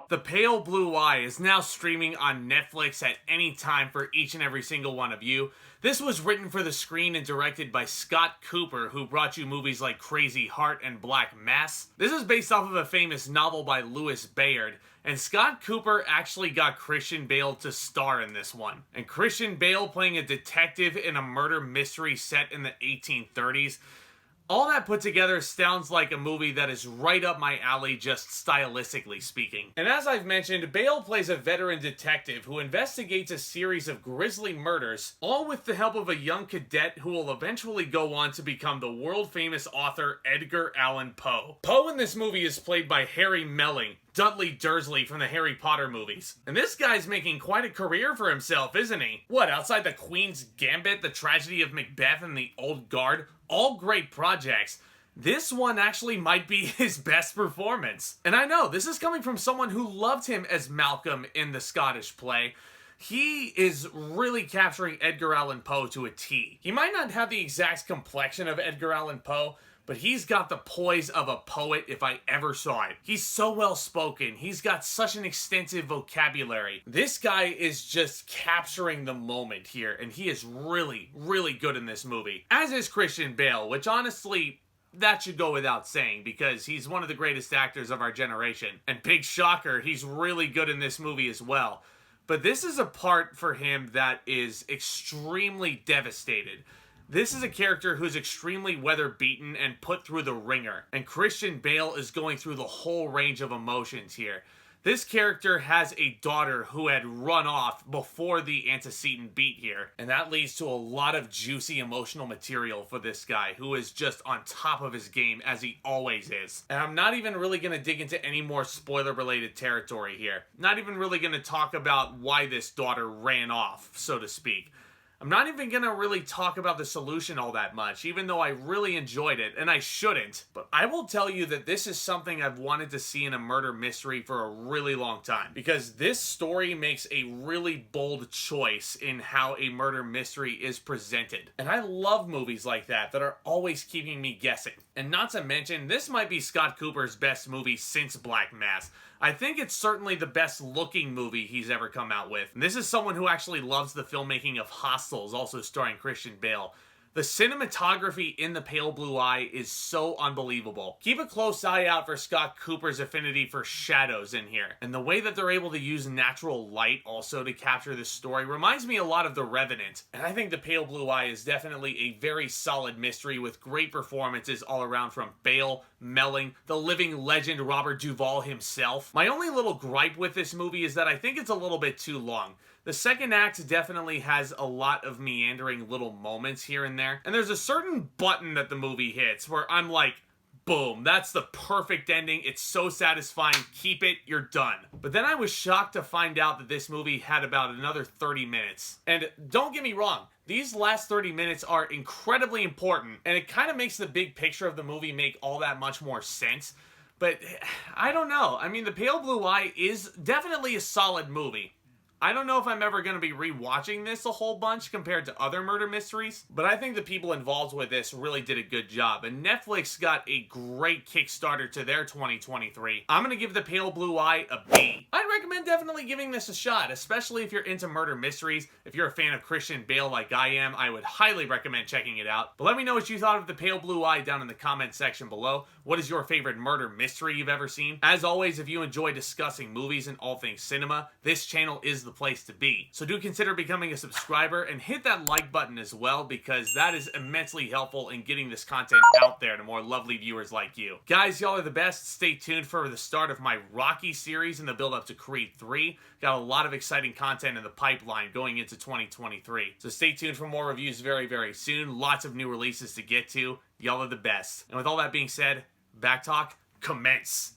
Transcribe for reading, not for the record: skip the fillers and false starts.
The Pale Blue Eye is now streaming on Netflix at any time for each and every single one of you. This was written for the screen and directed by Scott Cooper, who brought you movies like Crazy Heart and Black Mass. This is based off of a famous novel by Lewis Bayard, and Scott Cooper actually got Christian Bale to star in this one. And Christian Bale playing a detective in a murder mystery set in the 1830s. All that put together sounds like a movie that is right up my alley, just stylistically speaking. And as I've mentioned, Bale plays a veteran detective who investigates a series of grisly murders, all with the help of a young cadet who will eventually go on to become the world-famous author Edgar Allan Poe. Poe in this movie is played by Harry Melling, Dudley Dursley from the Harry Potter movies. And this guy's making quite a career for himself, isn't he? What, outside the Queen's Gambit, The Tragedy of Macbeth, and The Old Guard? All great projects. This one actually might be his best performance. And I know, this is coming from someone who loved him as Malcolm in the Scottish play. He is really capturing Edgar Allan Poe to a T. He might not have the exact complexion of Edgar Allan Poe, but he's got the poise of a poet if I ever saw it. He's so well spoken. He's got such an extensive vocabulary. This guy is just capturing the moment here, and he is really, really good in this movie. As is Christian Bale, which honestly, that should go without saying because he's one of the greatest actors of our generation. And big shocker, he's really good in this movie as well. But this is a part for him that is extremely devastated. This is a character who's extremely weather-beaten and put through the ringer, and Christian Bale is going through the whole range of emotions here. This character has a daughter who had run off before the antecedent beat here, and that leads to a lot of juicy emotional material for this guy, who is just on top of his game, as he always is. And I'm not even really going to dig into any more spoiler-related territory here. Not even really going to talk about why this daughter ran off, so to speak. I'm not even going to really talk about the solution all that much, even though I really enjoyed it, and I shouldn't. But I will tell you that this is something I've wanted to see in a murder mystery for a really long time, because this story makes a really bold choice in how a murder mystery is presented. And I love movies like that are always keeping me guessing. And not to mention, this might be Scott Cooper's best movie since Black Mass. I think it's certainly the best looking movie he's ever come out with. And this is someone who actually loves the filmmaking of Hostels, also starring Christian Bale. The cinematography in The Pale Blue Eye is so unbelievable. Keep a close eye out for Scott Cooper's affinity for shadows in here. And the way that they're able to use natural light also to capture this story reminds me a lot of The Revenant. And I think The Pale Blue Eye is definitely a very solid mystery with great performances all around from Bale, Melling, the living legend Robert Duvall himself. My only little gripe with this movie is that I think it's a little bit too long. The second act definitely has a lot of meandering little moments here and there. And there's a certain button that the movie hits where I'm like, boom, that's the perfect ending. It's so satisfying. Keep it, you're done. But then I was shocked to find out that this movie had about another 30 minutes. And don't get me wrong, these last 30 minutes are incredibly important, and it kind of makes the big picture of the movie make all that much more sense. But I don't know. I mean, The Pale Blue Eye is definitely a solid movie. I don't know if I'm ever going to be rewatching this a whole bunch compared to other murder mysteries, but I think the people involved with this really did a good job, and Netflix got a great Kickstarter to their 2023. I'm going to give The Pale Blue Eye a B. I'd recommend definitely giving this a shot, especially if you're into murder mysteries. If you're a fan of Christian Bale like I am, I would highly recommend checking it out. But let me know what you thought of The Pale Blue Eye down in the comment section below. What is your favorite murder mystery you've ever seen? As always, if you enjoy discussing movies and all things cinema, this channel is the place to be. So do consider becoming a subscriber and hit that like button as well, because that is immensely helpful in getting this content out there to more lovely viewers like you. Guys, y'all are the best. Stay tuned for the start of my Rocky series and the build up to Creed 3. Got a lot of exciting content in the pipeline going into 2023. So stay tuned for more reviews very, very soon. Lots of new releases to get to. Y'all are the best. And with all that being said, Back Talk, commence.